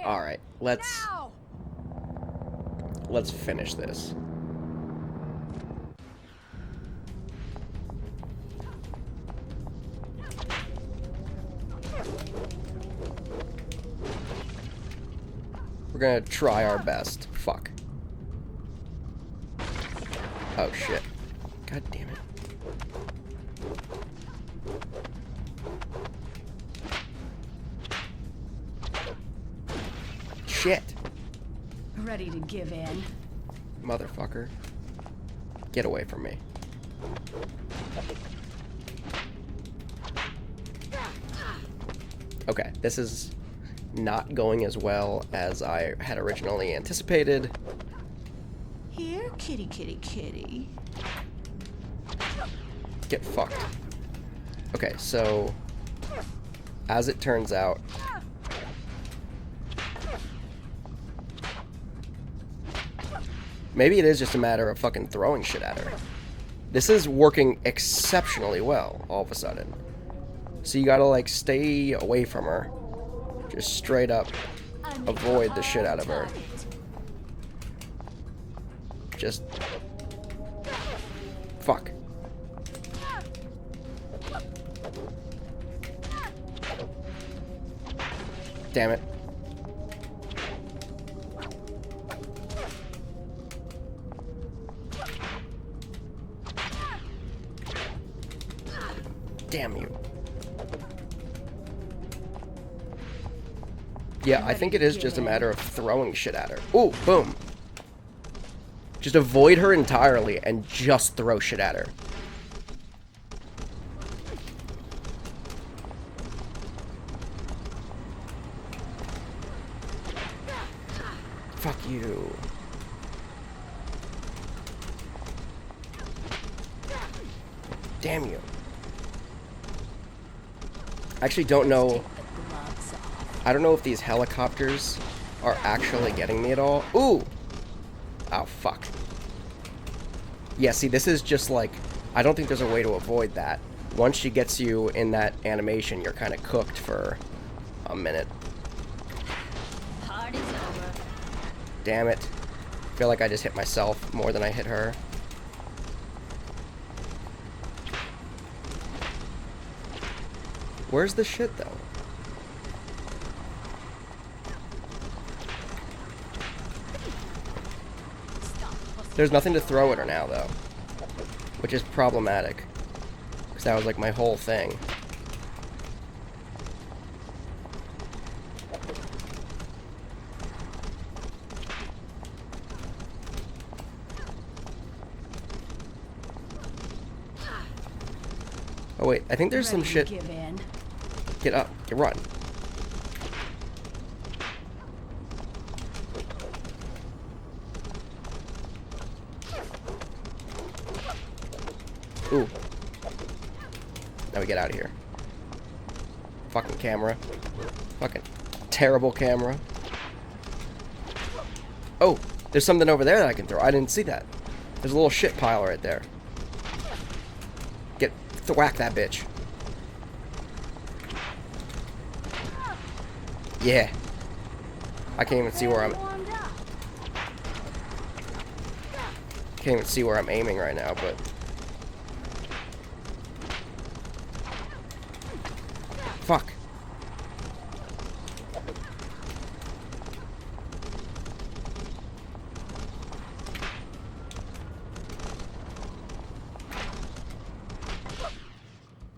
Alright, let's finish this. We're gonna try our best. Fuck. Oh shit. God damn it. Shit. Ready to give in. Motherfucker. Get away from me. Okay, this is not going as well as I had originally anticipated. Here, kitty, kitty, kitty. Get fucked. Okay, so as it turns out, maybe it is just a matter of fucking throwing shit at her. This is working exceptionally well all of a sudden. So you gotta like stay away from her. Just straight up avoid the shit out of her. Just fuck. Damn it. Damn you. Yeah, I think it is just a matter of throwing shit at her. Ooh, boom. Just avoid her entirely and just throw shit at her. Fuck you. Damn you. I actually don't know. I don't know if these helicopters are actually getting me at all. Ooh! Oh, fuck. Yeah, see, this is just like... I don't think there's a way to avoid that. Once she gets you in that animation, you're kind of cooked for a minute. Party's over. Damn it. I feel like I just hit myself more than I hit her. Where's the shit, though? There's nothing to throw at her now, though. Which is problematic. Because that was like my whole thing. Oh wait, I think there's some shit. Get up, get run. Ooh. Now we get out of here. Fucking camera. Fucking terrible camera. Oh, there's something over there that I can throw. I didn't see that. There's a little shit pile right there. Get thwack that bitch. Yeah. I can't even see where I'm... Can't even see where I'm aiming right now, but... Fuck.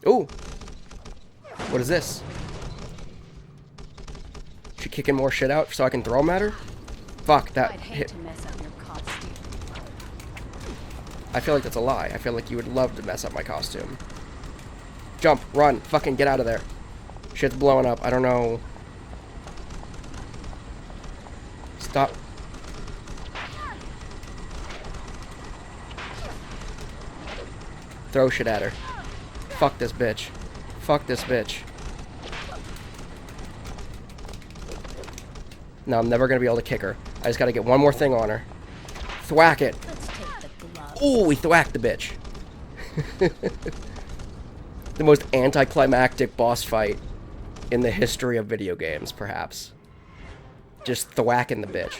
Ooh. What is this? She kicking more shit out so I can throw them at her? Fuck, that hit. I feel like that's a lie. I feel like you would love to mess up my costume. Jump, run, fucking get out of there. Shit's blowing up. I don't know. Stop. Throw shit at her. Fuck this bitch. Fuck this bitch. No, I'm never gonna be able to kick her. I just gotta get one more thing on her. Thwack it. Ooh, we thwacked the bitch. The most anticlimactic boss fight in the history of video games, perhaps. just thwacking the bitch.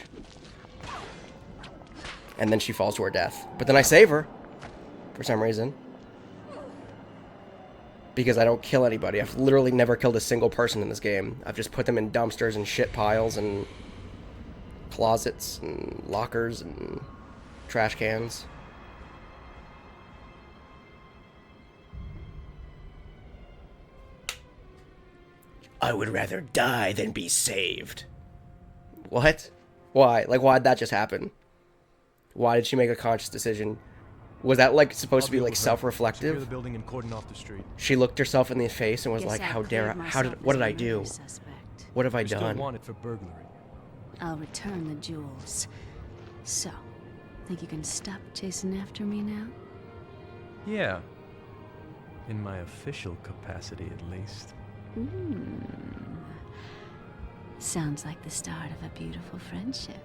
And then she falls to her death. But then I save her. For some reason. Because I don't kill anybody. I've literally never killed a single person in this game. I've just put them in dumpsters and shit piles and closets and lockers and trash cans. I would rather die than be saved. What? Why? Like, why'd that just happen? Why did she make a conscious decision? Was that, like, supposed to be, like, self-reflective? The building and cordon off the street. She looked herself in the face and was like, how dare I? What did I do? What have I done? Still wanted for burglary. I'll return the jewels. So, think you can stop chasing after me now? Yeah. In my official capacity, at least. Sounds like the start of a beautiful friendship.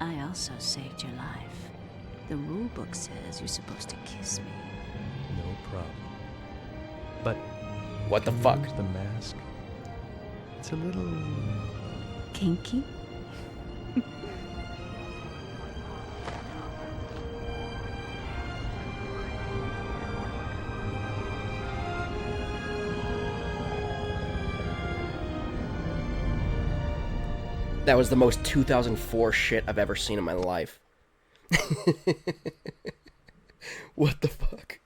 I also saved your life. The rule book says you're supposed to kiss me. No problem. But what the fuck? The mask. It's a little kinky. That was the most 2004 shit I've ever seen in my life. What the fuck?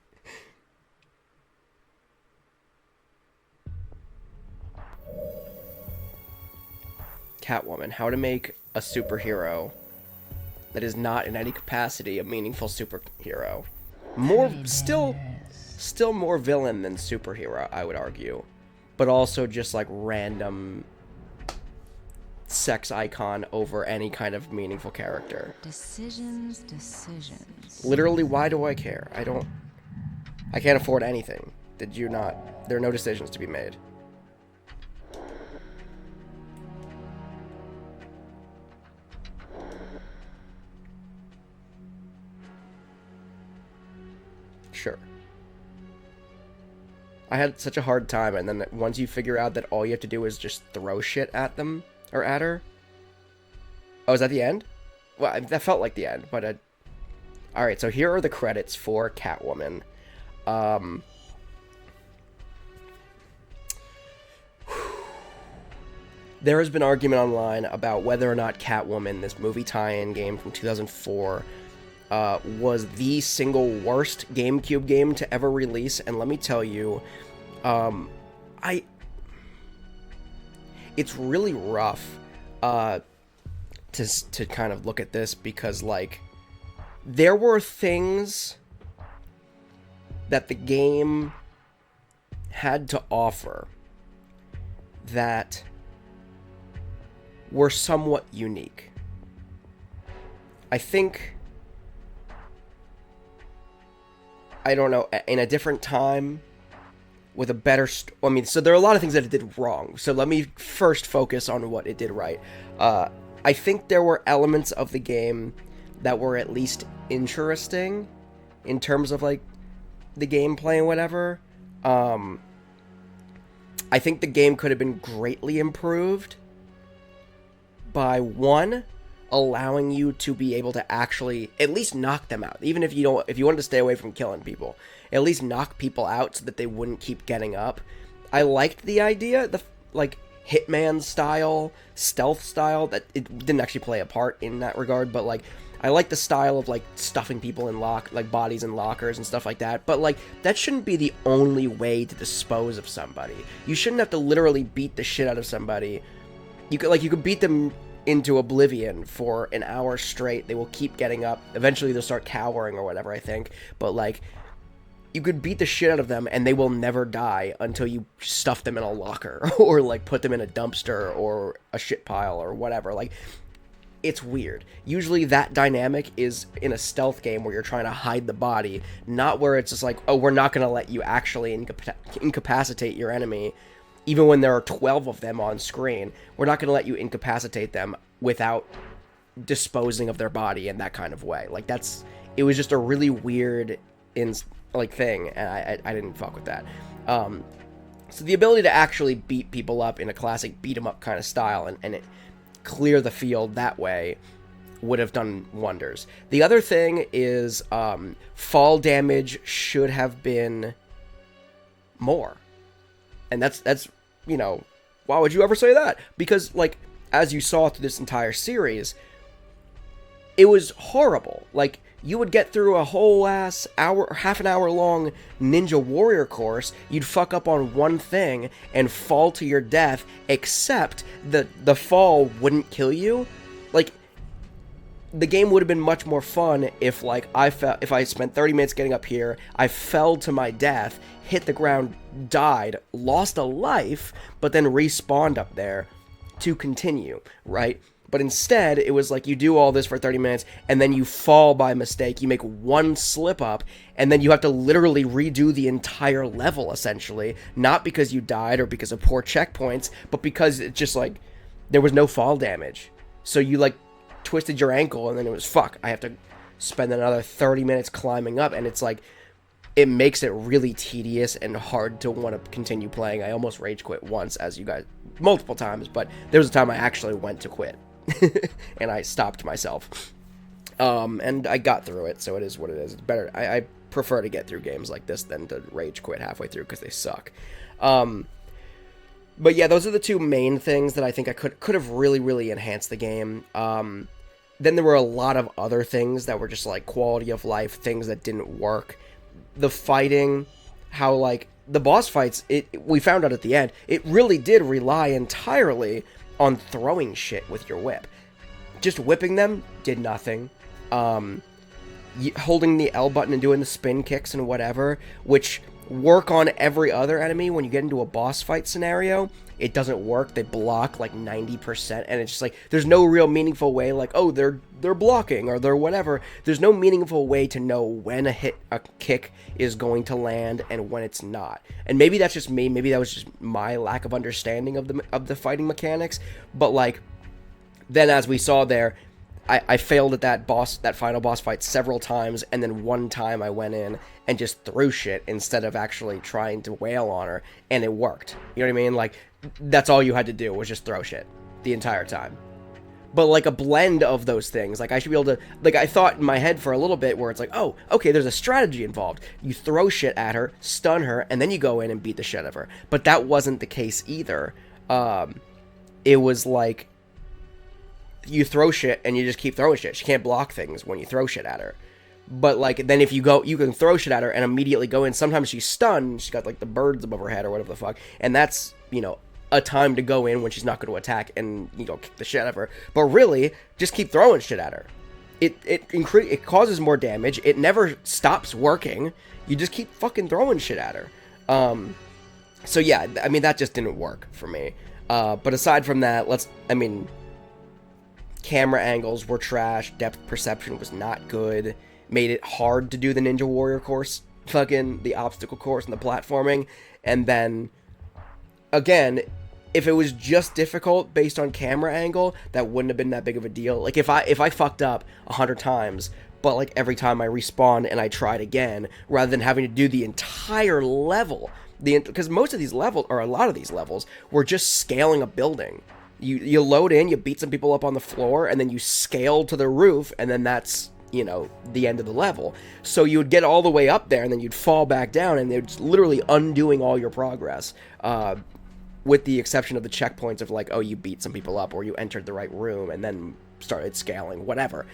Catwoman, how to make a superhero that is not in any capacity a meaningful superhero. Still more villain than superhero, I would argue. But also just like random sex icon over any kind of meaningful character. Decisions. Literally, why do I care? I can't afford anything. Did you not? There are no decisions to be made. Sure. I had such a hard time, and then once you figure out that all you have to do is just throw shit at them, or at her. Oh, is that the end? Well, that felt like the end, but alright, so here are the credits for Catwoman. There has been argument online about whether or not Catwoman, this movie tie-in game from 2004, was the single worst GameCube game to ever release, and let me tell you, it's really rough to kind of look at this, because like there were things that the game had to offer that were somewhat unique. I think, I don't know, in a different time with a better so there are a lot of things that it did wrong, so let me first focus on what it did right. I think there were elements of the game that were at least interesting in terms of like the gameplay and whatever. I think the game could have been greatly improved by, one, allowing you to be able to actually at least knock them out. Even if you wanted to stay away from killing people, at least knock people out so that they wouldn't keep getting up. I liked the idea, the like Hitman style, stealth style, that it didn't actually play a part in that regard, but like I like the style of like stuffing people in bodies in lockers and stuff like that. But like that shouldn't be the only way to dispose of somebody. You shouldn't have to literally beat the shit out of somebody. You could beat them into oblivion for an hour straight. They will keep getting up. Eventually they'll start cowering or whatever, I think. But like, you could beat the shit out of them and they will never die until you stuff them in a locker or like put them in a dumpster or a shit pile or whatever. Like, it's weird. Usually that dynamic is in a stealth game where you're trying to hide the body, not where it's just like, oh, we're not going to let you actually incapacitate your enemy. Even when there are 12 of them on screen, we're not going to let you incapacitate them without disposing of their body in that kind of way. Like, it was just a really weird thing, and I didn't fuck with that. So the ability to actually beat people up in a classic beat 'em up kind of style, and clear the field that way would have done wonders. The other thing is fall damage should have been more. And that's you know, why would you ever say that? Because, like, as you saw through this entire series, it was horrible. Like, you would get through a whole ass hour, half an hour long Ninja Warrior course, you'd fuck up on one thing and fall to your death, except the fall wouldn't kill you. Like, the game would have been much more fun if, like, if I spent 30 minutes getting up here, I fell to my death, hit the ground, died, lost a life, but then respawned up there to continue, right? But instead, it was like you do all this for 30 minutes, and then you fall by mistake, you make one slip up, and then you have to literally redo the entire level, essentially. Not because you died or because of poor checkpoints, but because it's just like, there was no fall damage. So you, like, twisted your ankle, and then it was, fuck, I have to spend another 30 minutes climbing up, and it's like, it makes it really tedious and hard to want to continue playing. I almost rage quit once, as you guys, multiple times, but there was a time I actually went to quit, and I stopped myself, and I got through it, so it is what it is. It's better, I prefer to get through games like this than to rage quit halfway through, because they suck. But yeah, those are the two main things that I think I could have really enhanced the game. Then there were a lot of other things that were just, like, quality of life, things that didn't work. The fighting, how, like, the boss fights, we found out at the end, it really did rely entirely on throwing shit with your whip. Just whipping them did nothing. Holding the L button and doing the spin kicks and whatever, which work on every other enemy when you get into a boss fight scenario, it doesn't work. They block like 90%, and it's just like, there's no real meaningful way, like, oh, they're blocking, or they're whatever. There's no meaningful way to know when a kick is going to land and when it's not. And maybe that's just me, maybe that was just my lack of understanding of the fighting mechanics, but, like, then as we saw there, I failed at that final boss fight several times, and then one time I went in and just threw shit instead of actually trying to wail on her, and it worked. You know what I mean? Like, that's all you had to do was just throw shit the entire time. But, like, a blend of those things, like, I should be able to, like, I thought in my head for a little bit where it's like, oh, okay, there's a strategy involved. You throw shit at her, stun her, and then you go in and beat the shit out of her. But that wasn't the case either. It was like, you throw shit and you just keep throwing shit. She can't block things when you throw shit at her. But, like, then if you can throw shit at her and immediately go in. Sometimes she's stunned, she's got, like, the birds above her head or whatever the fuck, and that's, you know, a time to go in when she's not going to attack and, you know, kick the shit out of her. But really, just keep throwing shit at her. It causes more damage. It never stops working. You just keep fucking throwing shit at her. So yeah, I mean, that just didn't work for me. But aside from that, camera angles were trash, depth perception was not good, made it hard to do the Ninja Warrior course, fucking the obstacle course and the platforming, and then, again, if it was just difficult based on camera angle, that wouldn't have been that big of a deal. Like, if I fucked up 100 times, but, like, every time I respawned and I tried again, rather than having to do the entire level, because most of these levels, or a lot of these levels, were just scaling a building. You load in, you beat some people up on the floor, and then you scale to the roof, and then that's, you know, the end of the level. So you would get all the way up there, and then you'd fall back down, and they're just literally undoing all your progress, with the exception of the checkpoints of, like, oh, you beat some people up, or you entered the right room, and then started scaling, whatever.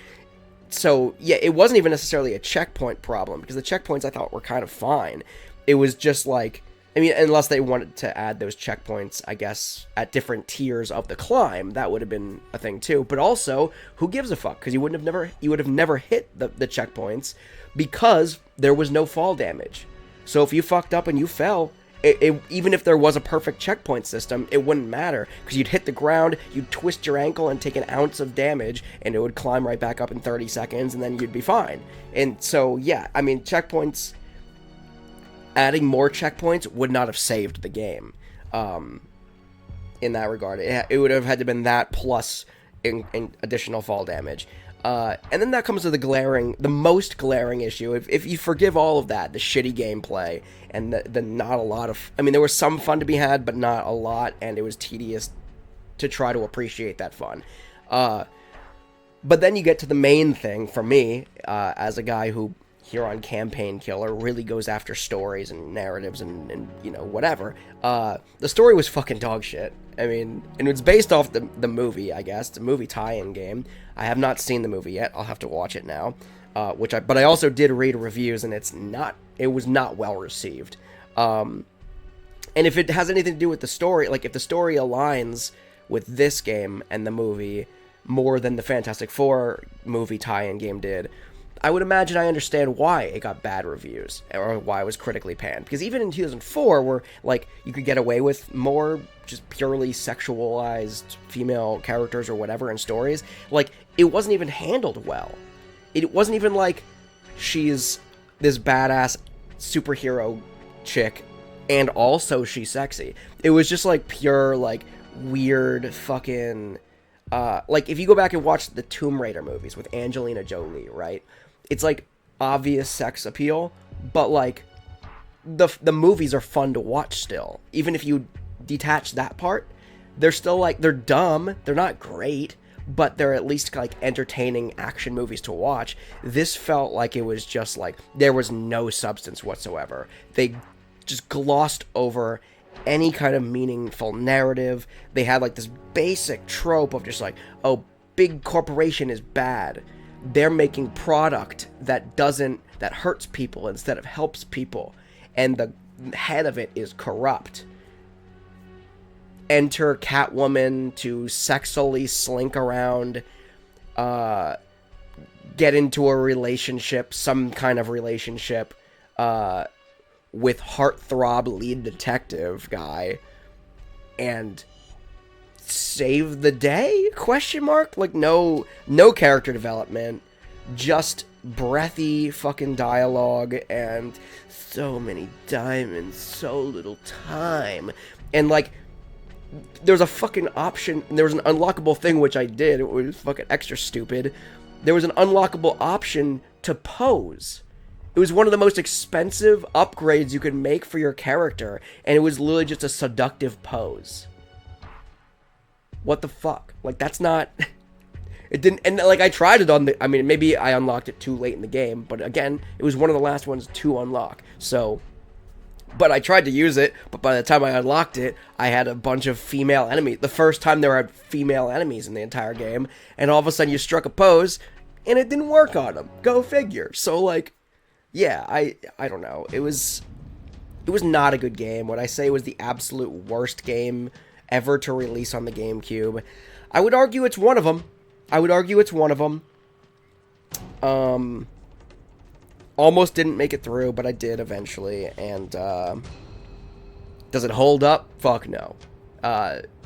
So, yeah, it wasn't even necessarily a checkpoint problem, because the checkpoints I thought were kind of fine. It was just, like, I mean, unless they wanted to add those checkpoints, I guess, at different tiers of the climb, that would have been a thing too. But also, who gives a fuck? Because you would have never hit the checkpoints, because there was no fall damage. So if you fucked up and you fell, even if there was a perfect checkpoint system, it wouldn't matter, because you'd hit the ground, you'd twist your ankle and take an ounce of damage, and it would climb right back up in 30 seconds, and then you'd be fine. And so, yeah, I mean, checkpoints, adding more checkpoints would not have saved the game, in that regard. It would have had to been that plus in additional fall damage. And then that comes to the most glaring issue. If you forgive all of that, the shitty gameplay, and the not a lot of, I mean, there was some fun to be had, but not a lot, and it was tedious to try to appreciate that fun. But then you get to the main thing for me, as a guy who here on Campaign Killer really goes after stories and narratives and you know, whatever. The story was fucking dog shit. I mean, and it's based off the movie, I guess. It's a movie tie-in game. I have not seen the movie yet. I'll have to watch it now. But I also did read reviews, and it was not well received. And if it has anything to do with the story, like if the story aligns with this game and the movie more than the Fantastic Four movie tie-in game did, I would imagine I understand why it got bad reviews, or why it was critically panned. Because even in 2004, where, like, you could get away with more just purely sexualized female characters or whatever in stories, like, it wasn't even handled well. It wasn't even like she's this badass superhero chick, and also she's sexy. It was just, like, pure, like, weird fucking... like, if you go back and watch the Tomb Raider movies with Angelina Jolie, right? It's, like, obvious sex appeal, but, like, the movies are fun to watch still. Even if you detach that part, they're still, like, they're dumb, they're not great, but they're at least, like, entertaining action movies to watch. This felt like it was just, like, there was no substance whatsoever. They just glossed over any kind of meaningful narrative. They had, like, this basic trope of just, like, oh, big corporation is bad. They're making product that hurts people instead of helps people, and the head of it is corrupt. Enter Catwoman to sexually slink around, get into a relationship, some kind of relationship, with heartthrob lead detective guy, and save the day? Question mark? Like, no character development, just breathy fucking dialogue, and so many diamonds, so little time. And, like, there's a fucking option, there was an unlockable thing, which I did, it was fucking extra stupid. There was an unlockable option to pose. It was one of the most expensive upgrades you could make for your character, and it was literally just a seductive pose. What the fuck? Like, that's not... It didn't... And, like, I tried it on the... I mean, maybe I unlocked it too late in the game, but again, it was one of the last ones to unlock. So... But I tried to use it, but by the time I unlocked it, I had a bunch of female enemies. The first time there were female enemies in the entire game, and all of a sudden you struck a pose, and it didn't work on them. Go figure. So, like... Yeah, I don't know. It was not a good game. When I say it was the absolute worst game ever to release on the GameCube, I would argue it's one of them. Almost didn't make it through, but I did eventually. And does it hold up? Fuck no.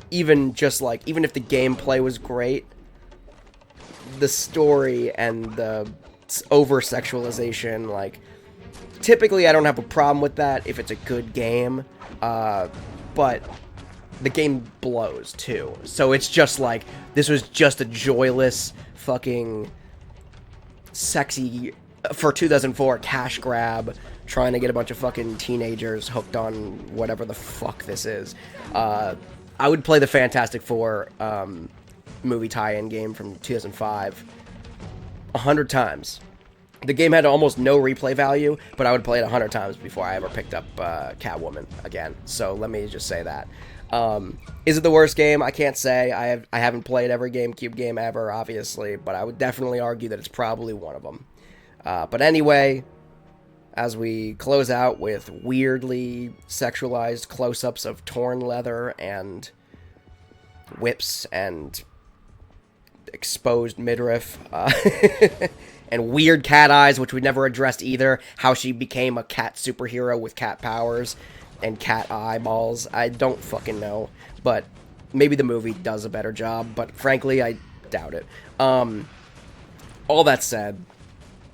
Even if the gameplay was great, the story and the over-sexualization, like, typically I don't have a problem with that if it's a good game, but the game blows too, so it's just like, this was just a joyless fucking sexy, for 2004, cash grab, trying to get a bunch of fucking teenagers hooked on whatever the fuck this is. I would play the Fantastic Four movie tie-in game from 2005 100 times. The game had almost no replay value, but I would play it 100 times before I ever picked up Catwoman again. So let me just say that. Is it the worst game? I can't say. I haven't played every GameCube game ever, obviously, but I would definitely argue that it's probably one of them. But anyway, as we close out with weirdly sexualized close-ups of torn leather and whips and exposed midriff, and weird cat eyes, which we never addressed either, how she became a cat superhero with cat powers and cat eyeballs. I don't fucking know, but maybe the movie does a better job, but frankly, I doubt it. All that said,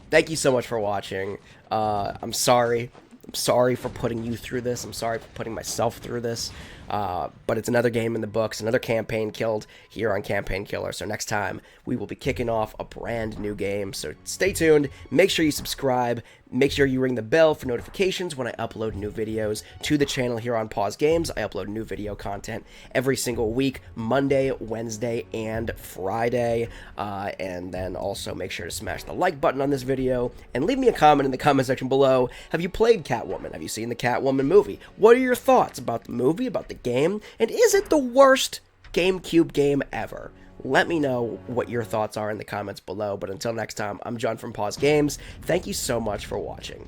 thank you so much for watching. I'm sorry for putting you through this. I'm sorry for putting myself through this. But it's another game in the books, another campaign killed here on Campaign Killer. So next time, we will be kicking off a brand new game. So stay tuned. Make sure you subscribe. Make sure you ring the bell for notifications when I upload new videos to the channel here on Pause Games. I upload new video content every single week, Monday, Wednesday, and Friday. And then also make sure to smash the like button on this video and leave me a comment in the comment section below. Have you played Catwoman? Have you seen the Catwoman movie? What are your thoughts about the movie, about the game? And is it the worst GameCube game ever? Let me know what your thoughts are in the comments below. But until next time, I'm John from Pause Games. Thank you so much for watching.